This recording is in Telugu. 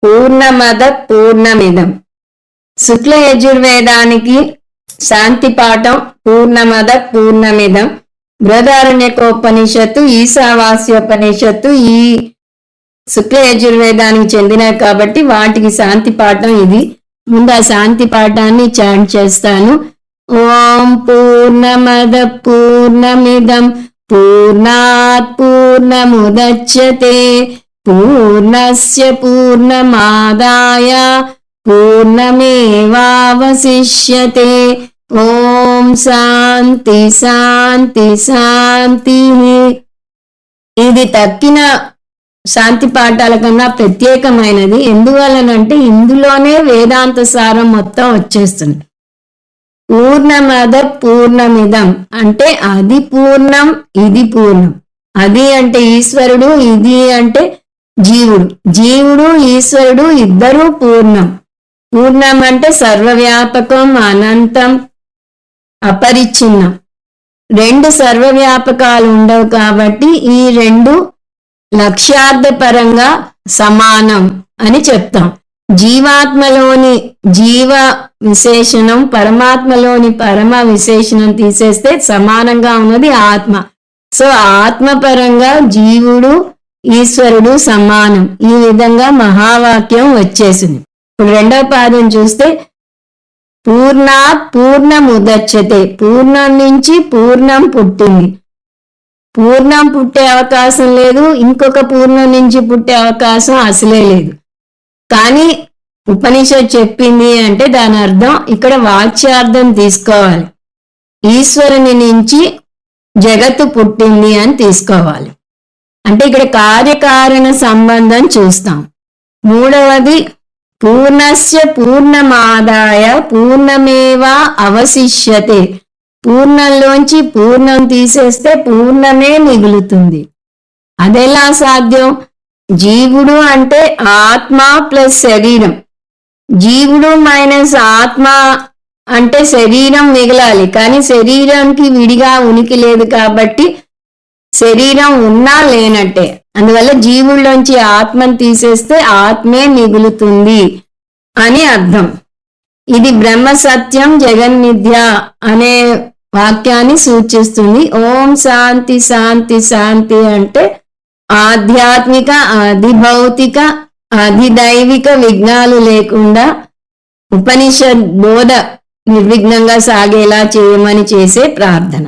పూర్ణమద పూర్ణమిదం. శుక్ల యజుర్వేదానికి శాంతి పాఠం పూర్ణమద పూర్ణమిదం. బృహదారణ్యకోపనిషత్తు, ఈశావాస్యోపనిషత్తు ఈ శుక్ల యజుర్వేదానికి చెందినవి కాబట్టి వాటికి శాంతి పాఠం ఇది. ముందు ఆ శాంతి పాఠాన్ని చాంట్ చేస్తాను. ఓం పూర్ణమద పూర్ణమిదం పూర్ణాత్ పూర్ణముదచ్యతే పూర్ణస్య పూర్ణమాదాయ పూర్ణమేవావశిష్యతే. ఓం శాంతి శాంతి శాంతి. ఇది తక్కిన శాంతి పాఠాల కన్నా ప్రత్యేకమైనది. ఎందువలనంటే ఇందులోనే వేదాంత సారం మొత్తం వచ్చేస్తుంది. పూర్ణమద పూర్ణమిదం అంటే అది పూర్ణం, ఇది పూర్ణం. అది అంటే ఈశ్వరుడు, ఇది అంటే జీవుడు. జీవుడు ఈశ్వరుడు ఇద్దరూ పూర్ణం. పూర్ణం అంటే సర్వవ్యాపకం, అనంతం, అపరిచ్ఛిన్నం. రెండు సర్వవ్యాపకాలు ఉండవు కాబట్టి ఈ రెండు లక్ష్యార్థ పరంగా సమానం అని చెప్తాం. జీవాత్మలోని జీవ విశేషణం, పరమాత్మలోని పరమ విశేషణం తీసేస్తే సమానంగా ఉన్నది ఆత్మ. సో ఆత్మపరంగా జీవుడు ఈశ్వరుడు సమానం. ఈ విధంగా మహావాక్యం వచ్చేసింది. ఇప్పుడు రెండవ పాదం చూస్తే పూర్ణాత్ పూర్ణముదచ్యతే. పూర్ణం నుంచి పూర్ణం పుట్టింది. పూర్ణం పుట్టే అవకాశం లేదు, ఇంకొక పూర్ణం నుంచి పుట్టే అవకాశం అసలే లేదు. కానీ ఉపనిషత్ చెప్పింది అంటే దాని అర్థం ఇక్కడ వాచ్యార్థం తీసుకోవాలి. ఈశ్వరుని నుంచి జగత్తు పుట్టింది అని తీసుకోవాలి. అంటే ఇక్కడ కార్యకారణ సంబంధం చూస్తాం. మూడవది పూర్ణస్య పూర్ణమాదాయ పూర్ణమేవా అవశిష్యతే. పూర్ణంలోంచి పూర్ణం తీసేస్తే పూర్ణమే మిగులుతుంది. అదెలా సాధ్యం? జీవుడు అంటే ఆత్మ ప్లస్ శరీరం. జీవుడు మైనస్ ఆత్మ అంటే శరీరం మిగలాలి. కానీ శరీరానికి విడిగా ఉనికి లేదు కాబట్టి శరీరం ఉన్నా లేనట్టే. అందువల్ల జీవుల్లోంచి ఆత్మను తీసేస్తే ఆత్మే మిగులుతుంది అని అర్థం. ఇది బ్రహ్మ సత్యం జగన్మిథ్య అనే వాక్యాన్ని సూచిస్తుంది. ఓం శాంతి శాంతి శాంతి అంటే ఆధ్యాత్మిక, అధిభౌతిక, అధిదైవిక విఘ్నాలు లేకుండా ఉపనిషద్ బోధ నిర్విఘ్నంగా సాగేలా చేయమని చేసే ప్రార్థన.